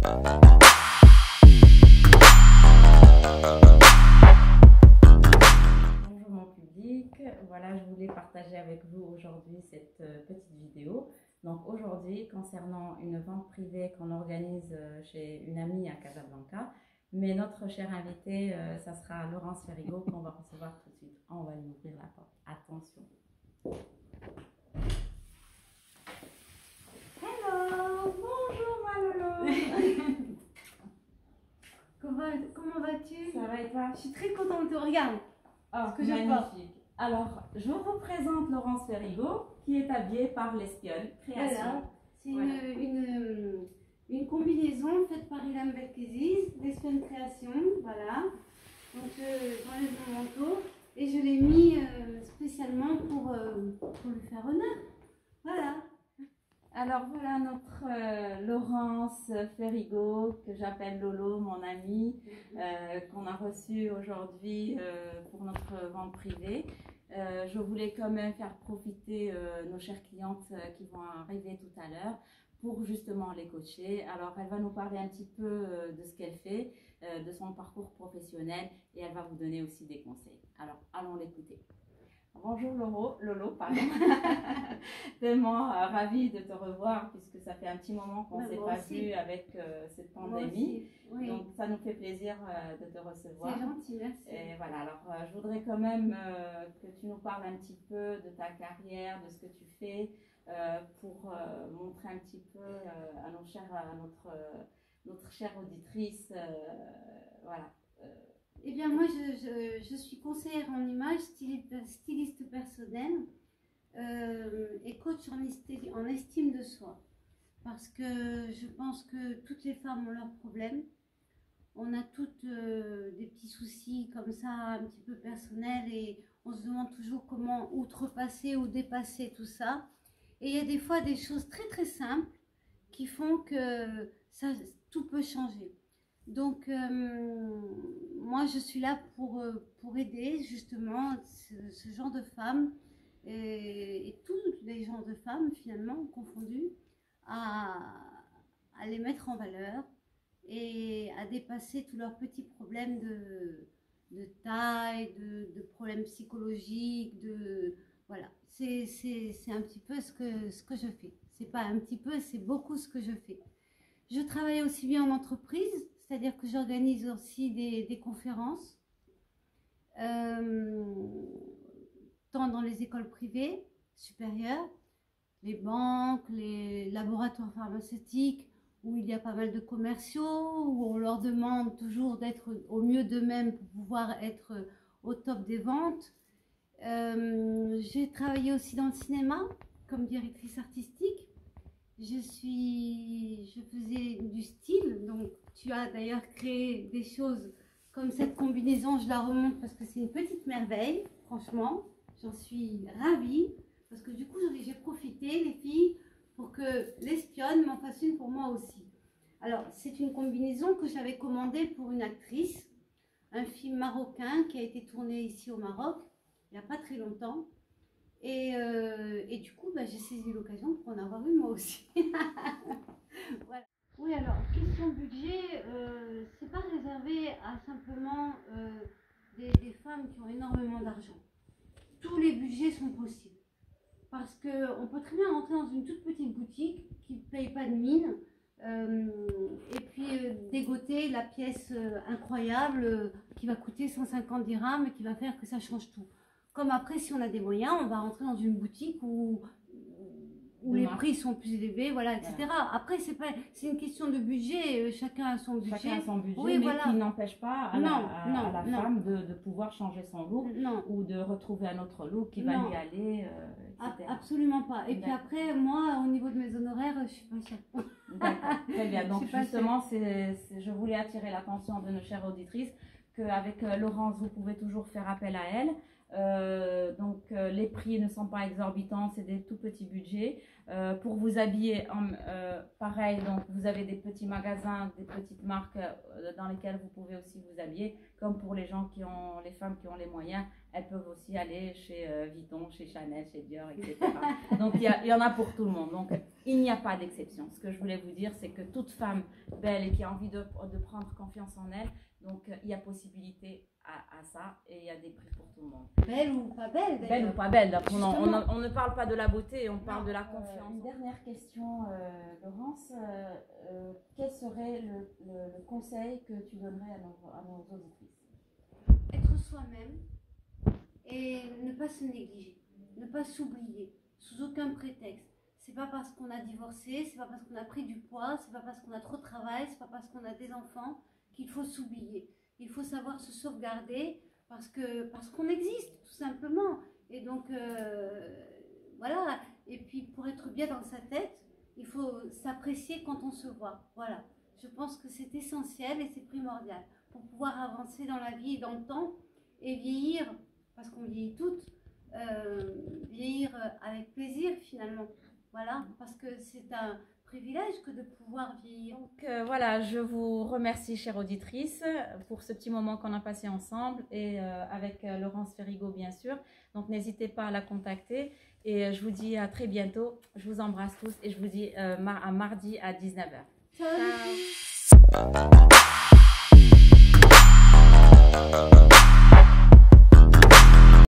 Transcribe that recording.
Bonjour mon public, voilà, je voulais partager avec vous aujourd'hui cette petite vidéo. Donc aujourd'hui, concernant une vente privée qu'on organise chez une amie à Casablanca, mais notre cher invité, ça sera Laurence Ferrigo qu'on va recevoir tout de suite. On va lui ouvrir la porte. Attention. Hello, bonjour ma Lolo. Comment vas-tu? Ça va et toi? Je suis très contente de te regarder. Oh, Ce que je porte. magnifique. Alors, je vous présente Laurence Ferrigo, qui est habillée par l'Espionne Création. Voilà. C'est Voilà. une combinaison faite par Ilham Belkeziz, l'Espionne Création. Voilà. Donc j'enlève mon manteau et je l'ai mis spécialement pour lui faire honneur. Voilà. Alors voilà notre Laurence Ferrigo, que j'appelle Lolo, mon amie, qu'on a reçue aujourd'hui pour notre vente privée. Je voulais quand même faire profiter nos chères clientes qui vont arriver tout à l'heure pour justement les coacher. Alors elle va nous parler un petit peu de ce qu'elle fait, de son parcours professionnel, et elle va vous donner aussi des conseils. Alors allons l'écouter. Bonjour Lolo, pardon. Tellement ravie de te revoir puisque ça fait un petit moment qu'on ne s'est pas vu avec cette pandémie. Oui. Donc ça nous fait plaisir de te recevoir. C'est gentil, merci. Et voilà, alors je voudrais quand même que tu nous parles un petit peu de ta carrière, de ce que tu fais pour montrer un petit peu à notre chère auditrice, voilà. Eh bien, moi, je suis conseillère en image, styliste personnelle et coach en estime de soi. Parce que je pense que toutes les femmes ont leurs problèmes. On a toutes des petits soucis comme ça, un petit peu personnels, et on se demande toujours comment outrepasser ou dépasser tout ça. Et il y a des fois des choses très très simples qui font que tout peut changer. Donc, moi, je suis là pour aider justement ce genre de femmes et tous les genres de femmes finalement confondus à les mettre en valeur et à dépasser tous leurs petits problèmes de taille, de problèmes psychologiques, voilà. C'est un petit peu ce que je fais. C'est pas un petit peu, c'est beaucoup ce que je fais. Je travaille aussi bien en entreprise, c'est-à-dire que j'organise aussi des conférences, tant dans les écoles privées supérieures, les banques, les laboratoires pharmaceutiques, où il y a pas mal de commerciaux, où on leur demande toujours d'être au mieux d'eux-mêmes pour pouvoir être au top des ventes. J'ai travaillé aussi dans le cinéma comme directrice artistique. Je faisais du style, donc tu as d'ailleurs créé des choses comme cette combinaison, je la remonte parce que c'est une petite merveille, franchement, j'en suis ravie, parce que du coup j'ai profité, les filles, pour que l'Espionne m'en fasse une pour moi aussi. Alors c'est une combinaison que j'avais commandée pour une actrice, un film marocain qui a été tourné ici au Maroc, il n'y a pas très longtemps. Et du coup, j'ai saisi l'occasion pour en avoir une moi aussi. Voilà. Oui, alors, question budget, c'est pas réservé à simplement des femmes qui ont énormément d'argent. Tous les budgets sont possibles. Parce qu'on peut très bien rentrer dans une toute petite boutique qui ne paye pas de mine et puis dégoter la pièce incroyable qui va coûter 150 dirhams et qui va faire que ça change tout. Comme après, si on a des moyens, on va rentrer dans une boutique où les prix sont plus élevés, voilà, etc. Voilà. Après, c'est une question de budget, chacun a son budget. Chacun a son budget, oui, mais voilà. qui n'empêche pas à la femme de pouvoir changer son look ou de retrouver un autre look qui va lui aller, etc. Absolument pas. Et puis après, moi, au niveau de mes honoraires, je suis pas chère. D'accord, très bien. Donc justement, je voulais attirer l'attention de nos chères auditrices qu'avec Laurence, vous pouvez toujours faire appel à elle. Donc les prix ne sont pas exorbitants, c'est des tout petits budgets. Pour vous habiller, pareil, donc vous avez des petits magasins, des petites marques dans lesquelles vous pouvez aussi vous habiller, comme pour les gens les femmes qui ont les moyens, elles peuvent aussi aller chez Vuitton, chez Chanel, chez Dior, etc. Donc il y en a pour tout le monde, donc il n'y a pas d'exception. Ce que je voulais vous dire, c'est que toute femme belle et qui a envie de prendre confiance en elle, donc il y a possibilité à ça, et il y a des prix pour tout le monde. Belle ou pas belle, d'ailleurs. Belle ou pas belle, on ne parle pas de la beauté, on parle de la confiance. Une dernière question, Laurence. Quel serait le conseil que tu donnerais à nos auditrices? Être soi-même et ne pas se négliger, ne pas s'oublier, sous aucun prétexte. C'est pas parce qu'on a divorcé, c'est pas parce qu'on a pris du poids, c'est pas parce qu'on a trop de travail, c'est pas parce qu'on a des enfants qu'il faut s'oublier. Il faut savoir se sauvegarder parce qu'on existe, tout simplement. Et donc, voilà. Et puis, pour être bien dans sa tête, il faut s'apprécier quand on se voit. Voilà. Je pense que c'est essentiel et c'est primordial pour pouvoir avancer dans la vie et dans le temps et vieillir, parce qu'on vieillit toutes, vieillir avec plaisir, finalement. Voilà, parce que c'est un privilège que de pouvoir vieillir. Donc voilà, je vous remercie, chère auditrice, pour ce petit moment qu'on a passé ensemble et avec Laurence Ferrigo, bien sûr. Donc n'hésitez pas à la contacter et je vous dis à très bientôt. Je vous embrasse tous et je vous dis à mardi à 19h. Ciao. Ciao.